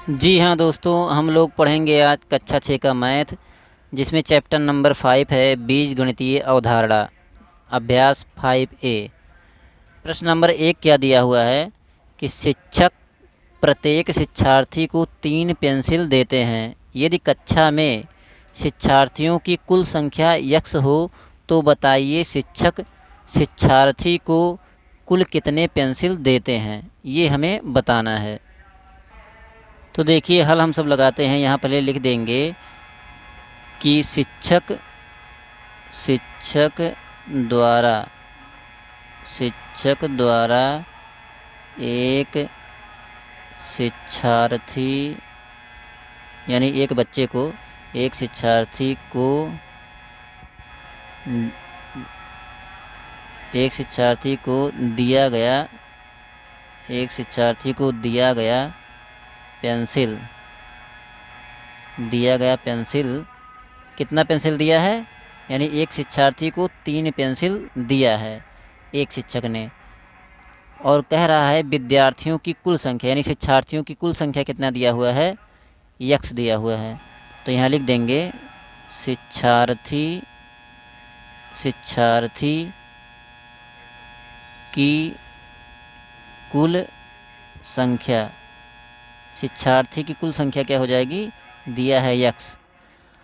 जी हाँ दोस्तों, हम लोग पढ़ेंगे आज कक्षा 6 का मैथ, जिसमें चैप्टर नंबर 5 है बीजगणितीय अवधारणा। अभ्यास 5A। प्रश्न नंबर 1 क्या दिया हुआ है कि शिक्षक प्रत्येक शिक्षार्थी को 3 पेंसिल देते हैं। यदि कक्षा में शिक्षार्थियों की कुल संख्या x हो तो बताइए शिक्षक शिक्षार्थी को कुल कितने पेंसिल देते हैं, ये हमें बताना है। तो देखिए हल हम सब लगाते हैं। यहाँ पहले लिख देंगे कि शिक्षक द्वारा शिक्षक द्वारा एक शिक्षार्थी यानी एक बच्चे को एक शिक्षार्थी को दिया गया पेंसिल कितना पेंसिल दिया है, यानी एक शिक्षार्थी को 3 पेंसिल दिया है एक शिक्षक ने। और कह रहा है विद्यार्थियों की कुल संख्या यानी शिक्षार्थियों की कुल संख्या कितना दिया हुआ है, x दिया हुआ है। तो यहाँ लिख देंगे शिक्षार्थी की कुल संख्या शिक्षार्थी की कुल संख्या क्या हो जाएगी, दिया है x।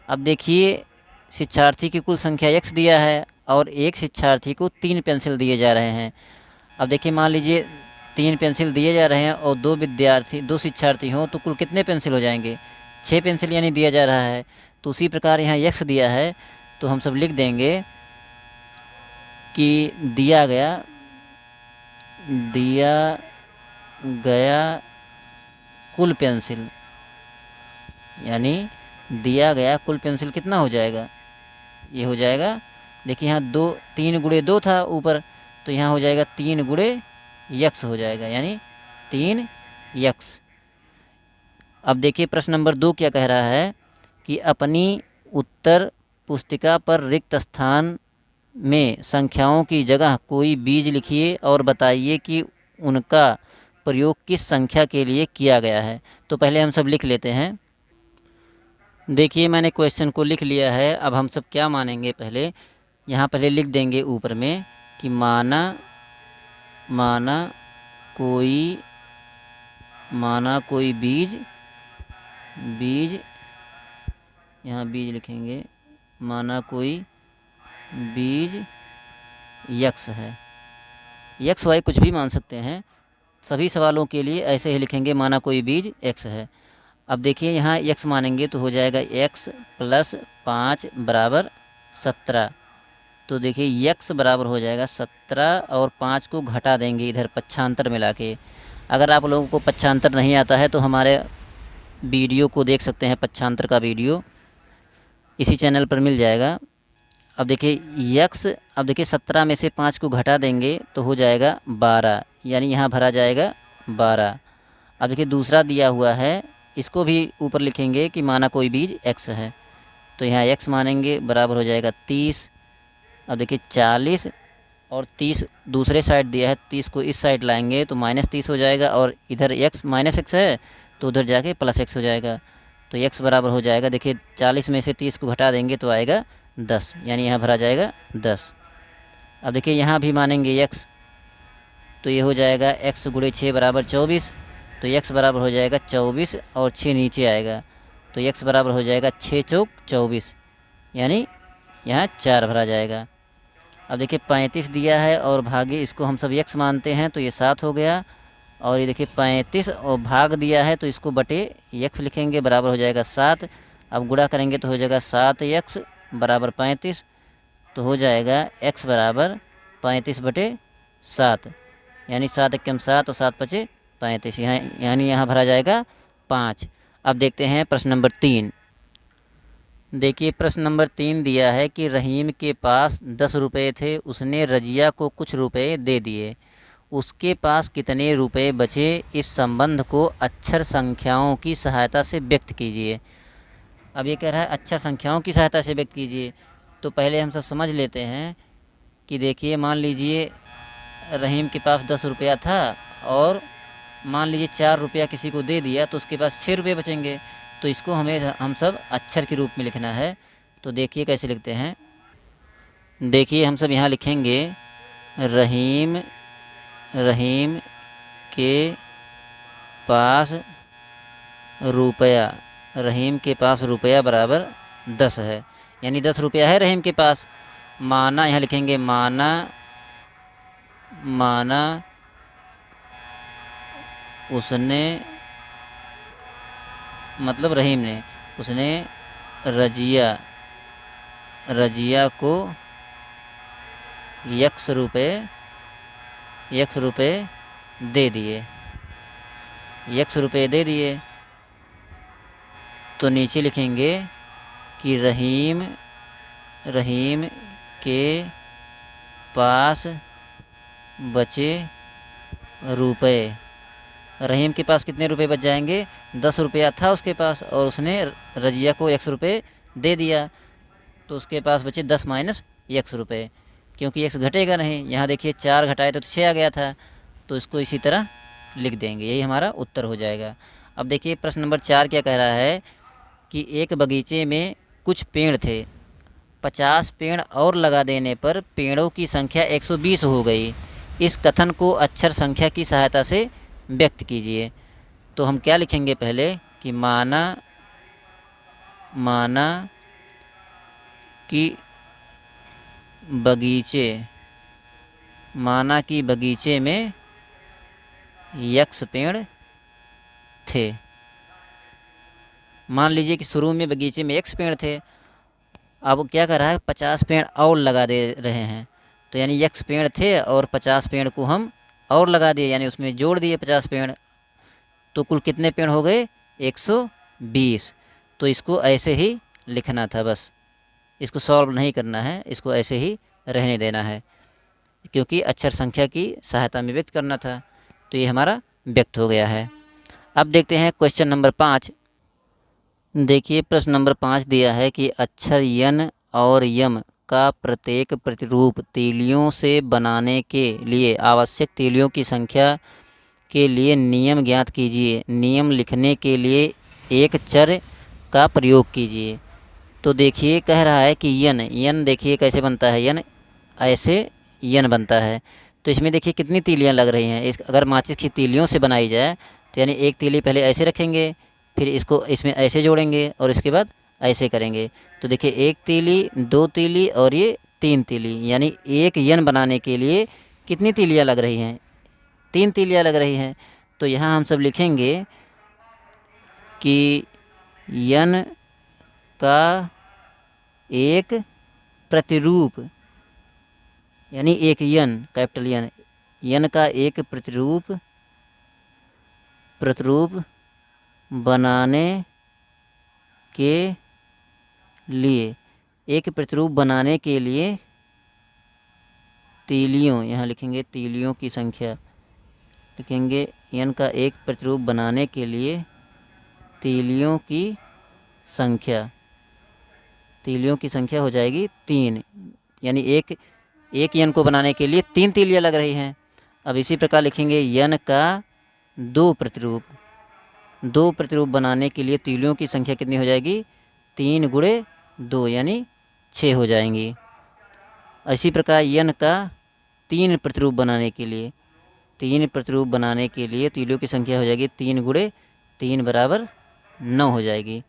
अब देखिए शिक्षार्थी की कुल संख्या x दिया है और एक शिक्षार्थी को 3 पेंसिल दिए जा रहे हैं। अब देखिए मान लीजिए 3 पेंसिल दिए जा रहे हैं और दो शिक्षार्थी हों तो कुल कितने पेंसिल हो जाएंगे, 6 पेंसिल यानी दिया जा रहा है। तो उसी प्रकार यहाँ x दिया है तो हम सब लिख देंगे कि दिया गया कुल पेंसिल, यानी दिया गया कुल पेंसिल कितना हो जाएगा, ये हो जाएगा। देखिए यहाँ 3 गुणे 2 था ऊपर, तो यहाँ हो जाएगा 3 गुणे x हो जाएगा, यानी 3x। अब देखिए प्रश्न नंबर 2 क्या कह रहा है कि अपनी उत्तर पुस्तिका पर रिक्त स्थान में संख्याओं की जगह कोई बीज लिखिए और बताइए कि उनका प्रयोग किस संख्या के लिए किया गया है। तो पहले हम सब लिख लेते हैं। देखिए मैंने क्वेश्चन को लिख लिया है। अब हम सब क्या मानेंगे, यहाँ पहले लिख देंगे ऊपर में कि माना कोई बीज यहाँ बीज लिखेंगे, माना कोई बीज x है। x y कुछ भी मान सकते हैं, सभी सवालों के लिए ऐसे ही लिखेंगे, माना कोई बीज x है। अब देखिए यहाँ x मानेंगे तो हो जाएगा x + 5 = 17। तो देखिए x बराबर हो जाएगा 17 और 5 को घटा देंगे इधर पक्षांतर मिला के। अगर आप लोगों को पक्षांतर नहीं आता है तो हमारे वीडियो को देख सकते हैं, पक्षांतर का वीडियो इसी चैनल पर मिल जाएगा। अब देखिए 17 में से 5 को घटा देंगे तो हो जाएगा 12, यानी यहाँ भरा जाएगा 12। अब देखिए दूसरा दिया हुआ है, इसको भी ऊपर लिखेंगे कि माना कोई बीज x है। तो यहाँ x मानेंगे बराबर हो जाएगा 30। अब देखिए 40 और 30 दूसरे साइड दिया है, 30 को इस साइड लाएंगे तो -30 हो जाएगा, और इधर -x है तो उधर जाके +x हो जाएगा। तो x बराबर हो जाएगा, देखिए 40 में से 30 को घटा देंगे तो आएगा 10, यानी यहाँ भरा जाएगा 10। अब देखिए यहाँ भी मानेंगे x, तो ये हो जाएगा x × 6 = 24। तो x बराबर हो जाएगा 24 और 6 नीचे आएगा, तो x बराबर हो जाएगा 6 चौक 24, यानी यहाँ 4 भरा जाएगा। अब देखिए 35 दिया है और भागे इसको हम सब x मानते हैं तो ये 7 हो गया। और ये देखिए 35 और भाग दिया है तो इसको बटे x लिखेंगे, बराबर हो जाएगा 7। अब गुणा करेंगे तो हो जाएगा 7x = 35। तो हो जाएगा x बराबर 35/7, यानी 7 × 7 और 7 × 5 = 35, यानी यहाँ भरा जाएगा 5। अब देखते हैं प्रश्न नंबर 3। देखिए प्रश्न नंबर 3 दिया है कि रहीम के पास 10 रुपये थे, उसने रजिया को कुछ रुपए दे दिए, उसके पास कितने रुपए बचे, इस संबंध को अक्षर संख्याओं की सहायता से व्यक्त कीजिए। अब ये कह रहा है अक्षर संख्याओं की सहायता से व्यक्त कीजिए। तो पहले हम सब समझ लेते हैं कि देखिए मान लीजिए रहीम के पास 10 रुपया था और मान लीजिए 4 रुपया किसी को दे दिया तो उसके पास 6 रुपये बचेंगे, तो इसको हम सब अक्षर के रूप में लिखना है। तो देखिए कैसे लिखते हैं। देखिए हम सब यहाँ लिखेंगे रहीम रहीम के पास रुपया, रहीम के पास रुपया बराबर 10 है, यानी 10 रुपया है रहीम के पास। माना यहाँ लिखेंगे माना उसने, मतलब रहीम ने, उसने रजिया को यक्स रुपये दे दिए, यक्स रुपये दे दिए। तो नीचे लिखेंगे कि रहीम के पास बचे रुपए, रहीम के पास कितने रुपए बच जाएंगे, 10 रुपया था उसके पास और उसने रजिया को 100 रुपये दे दिया, तो उसके पास बचे 10 माइनस 100 रुपये, क्योंकि 100 घटेगा नहीं। यहाँ देखिए 4 घटाए तो 6 आ गया था, तो इसको इसी तरह लिख देंगे, यही हमारा उत्तर हो जाएगा। अब देखिए प्रश्न नंबर 4 क्या कह रहा है कि एक बगीचे में कुछ पेड़ थे, 50 पेड़ और लगा देने पर पेड़ों की संख्या 120 हो गई। इस कथन को अक्षर संख्या की सहायता से व्यक्त कीजिए। तो हम क्या लिखेंगे पहले कि माना कि बगीचे में यक्स पेड़ थे। मान लीजिए कि शुरू में बगीचे में 100 पेड़ थे, अब क्या कर रहा है 50 पेड़ और लगा दे रहे हैं, तो यानी 100 पेड़ थे और 50 पेड़ को हम और लगा दिए, यानी उसमें जोड़ दिए 50 पेड़, तो कुल कितने पेड़ हो गए 120। तो इसको ऐसे ही लिखना था, बस इसको सॉल्व नहीं करना है, इसको ऐसे ही रहने देना है, क्योंकि अक्षर संख्या की सहायता में व्यक्त करना था। तो ये हमारा व्यक्त हो गया है। अब देखते हैं क्वेश्चन नंबर 5। देखिए प्रश्न नंबर 5 दिया है कि अक्षर यन और यम का प्रत्येक प्रतिरूप तीलियों से बनाने के लिए आवश्यक तीलियों की संख्या के लिए नियम ज्ञात कीजिए। नियम लिखने के लिए एक चर का प्रयोग कीजिए। तो देखिए कह रहा है कि यन देखिए कैसे बनता है, यन ऐसे यन बनता है। तो इसमें देखिए कितनी तीलियां लग रही हैं। अगर माचिस की तीलियों से बनाई जाए तो यानी एक तीली पहले ऐसे रखेंगे, फिर इसको इसमें ऐसे जोड़ेंगे और इसके बाद ऐसे करेंगे। तो देखिए 1 तीली, 2 तीली और ये 3 तीली, यानी एक यन बनाने के लिए कितनी तीलियां लग रही हैं, 3 तीलियां लग रही हैं। तो यहाँ हम सब लिखेंगे कि यन का एक प्रतिरूप, यानी एक यन, कैपिटल यन का एक प्रतिरूप बनाने के लिए, एक प्रतिरूप बनाने के लिए तीलियों, यहाँ लिखेंगे तीलियों की संख्या, लिखेंगे यन का एक प्रतिरूप बनाने के लिए तीलियों की संख्या हो जाएगी 3, यानी एक यन को बनाने के लिए 3 तीलियां लग रही हैं। अब इसी प्रकार लिखेंगे यन का 2 प्रतिरूप बनाने के लिए तीलियों की संख्या कितनी हो जाएगी, 3 गुणे 2 यानी 6 हो जाएंगी। इसी प्रकार यन का 3 प्रतिरूप बनाने के लिए तीलियों की संख्या हो जाएगी 3 गुणे 3 बराबर 9 हो जाएगी।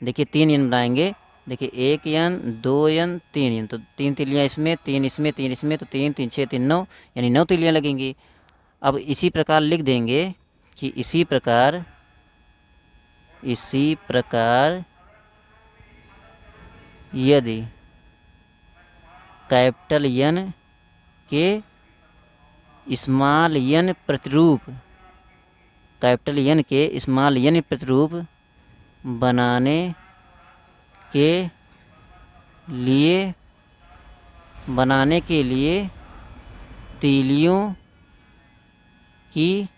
देखिए 3 यन बनाएंगे, देखिए 1 यन, 2 यन, 3 यन, तो 3 तीलियाँ इसमें, 3 इसमें, 3 इसमें, तो 3 3 6 3 9, यानी 9 तीलियाँ लगेंगी। अब इसी प्रकार लिख देंगे कि इसी प्रकार यदि कैपिटल यन के स्मॉल यन प्रतिरूप बनाने के लिए तीलियों की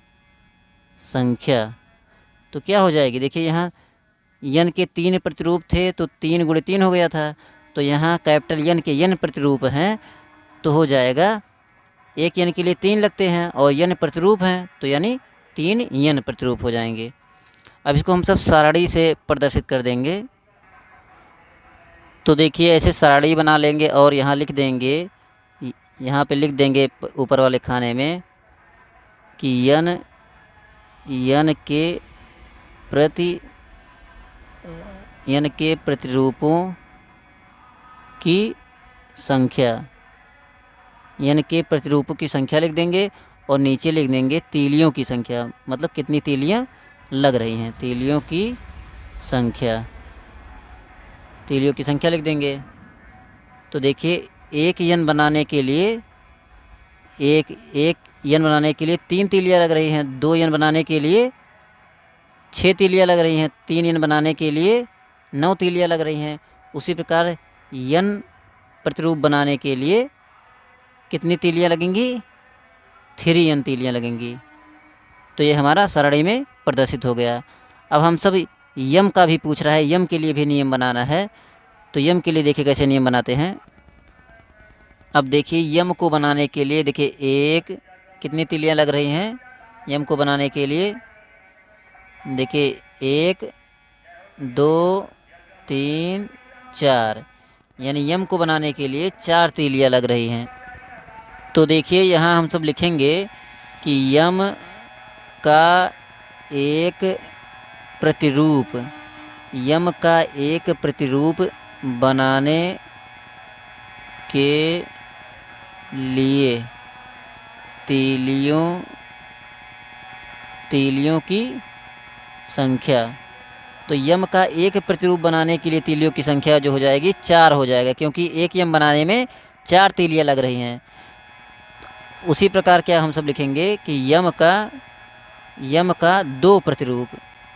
संख्या तो क्या हो जाएगी। देखिए यहाँ यन के 3 प्रतिरूप थे तो 3 गुणे 3 हो गया था, तो यहाँ कैपिटल यन के यन प्रतिरूप हैं तो हो जाएगा, एक यन के लिए 3 लगते हैं और यन प्रतिरूप हैं तो यानी 3 यन प्रतिरूप हो जाएंगे। अब इसको हम सब सारणी से प्रदर्शित कर देंगे। तो देखिए ऐसे सारणी बना लेंगे और यहाँ लिख देंगे, यहाँ पे लिख देंगे ऊपर वाले खाने में कि यन के प्रतिरूपों की संख्या, यन के प्रतिरूपों की संख्या लिख देंगे और नीचे लिख देंगे तीलियों की संख्या, मतलब कितनी तीलियां लग रही हैं, तीलियों की संख्या, तीलियों की संख्या लिख देंगे। तो देखिए एक यन बनाने के लिए एक यन बनाने के लिए 3 तीलियां लग रही हैं, 2 यन बनाने के लिए 6 तीलियां लग रही हैं, 3 यन बनाने के लिए 9 तीलियां लग रही हैं। उसी प्रकार यन प्रतिरूप बनाने के लिए कितनी तीलियां लगेंगी, 3 यन तीलियां लगेंगी। तो ये हमारा सारणी में प्रदर्शित हो गया। अब हम सब यम का भी पूछ रहा है, यम के लिए भी नियम बनाना है। तो यम के लिए देखिए कैसे नियम बनाते हैं। अब देखिए यम को बनाने के लिए देखिए एक कितनी तीलियां लग रही हैं यम को बनाने के लिए, देखिए 1 2 3 4, यानी यम को बनाने के लिए 4 तीलियां लग रही हैं। तो देखिए यहाँ हम सब लिखेंगे कि यम का एक प्रतिरूप, यम का एक प्रतिरूप बनाने के लिए तीलियों की संख्या। तो यम का एक प्रतिरूप बनाने के लिए तीलियों की संख्या जो हो जाएगी 4 हो जाएगा, क्योंकि एक यम बनाने में 4 तीलियां लग रही हैं। उसी प्रकार क्या हम सब लिखेंगे कि यम का 2 प्रतिरूप,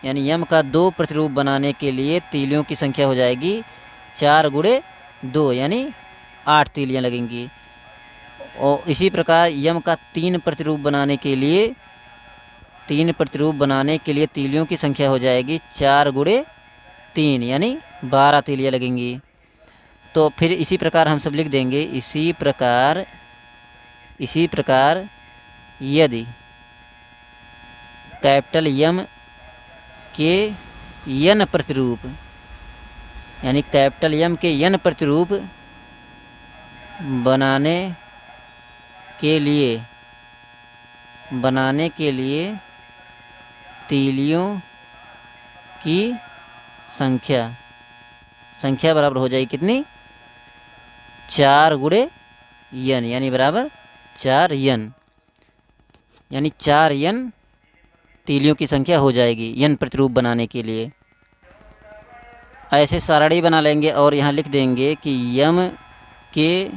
यानी यम का 2 प्रतिरूप बनाने के लिए तीलियों की संख्या हो जाएगी 4 गुणे 2, यानी 8 तीलियां लगेंगी। और इसी प्रकार यम का 3 प्रतिरूप बनाने के लिए तीलियों की संख्या हो जाएगी 4 गुणे 3, यानी 12 तीलियां लगेंगी। तो फिर इसी प्रकार हम सब लिख देंगे, इसी प्रकार यदि कैपिटल यम के यन प्रतिरूप, यानी कैपिटल यम के यन प्रतिरूप बनाने के लिए तीलियों की संख्या बराबर हो जाएगी कितनी, 4 गुणे यन, यानी बराबर 4 यन, यानी 4 यन तीलियों की संख्या हो जाएगी यन प्रतिरूप बनाने के लिए। ऐसे सारणी बना लेंगे और यहाँ लिख देंगे कि यम के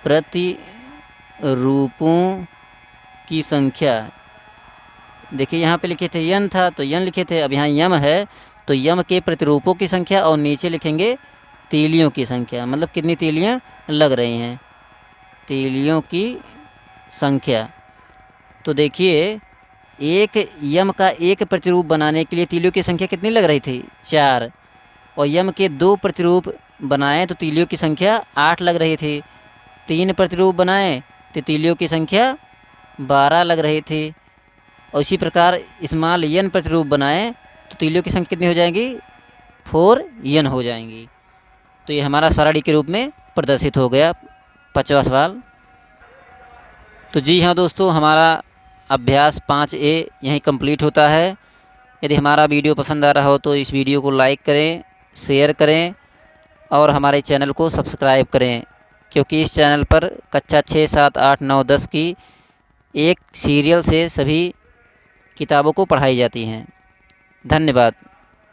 प्रतिरूपों की संख्या, देखिए यहाँ पे लिखे थे यन था तो यन लिखे थे, अब यहाँ यम है तो यम के प्रतिरूपों की संख्या और नीचे लिखेंगे तीलियों की संख्या, मतलब कितनी तीलियाँ लग रही हैं, तीलियों की संख्या। तो देखिए एक यम का एक प्रतिरूप बनाने के लिए तीलियों की संख्या कितनी लग रही थी, 4, और यम के 2 प्रतिरूप बनाए तो तीलियों की संख्या 8 लग रही थी। 3 प्रतिरूप बनाए तो तीलियों की संख्या 12 लग रही थी। और इसी प्रकार स्मॉल यन प्रतिरूप बनाए तो तीलियों की संख्या कितनी हो जाएंगी, 4 यन हो जाएंगी। तो ये हमारा सारणी के रूप में प्रदर्शित हो गया 5वां सवाल। तो जी हाँ दोस्तों, हमारा अभ्यास 5A यहीं कंप्लीट होता है। यदि हमारा वीडियो पसंद आ रहा हो तो इस वीडियो को लाइक करें, शेयर करें और हमारे चैनल को सब्सक्राइब करें, क्योंकि इस चैनल पर कक्षा 6, 7, 8, 9, 10 की एक सीरियल से सभी किताबों को पढ़ाई जाती हैं। धन्यवाद।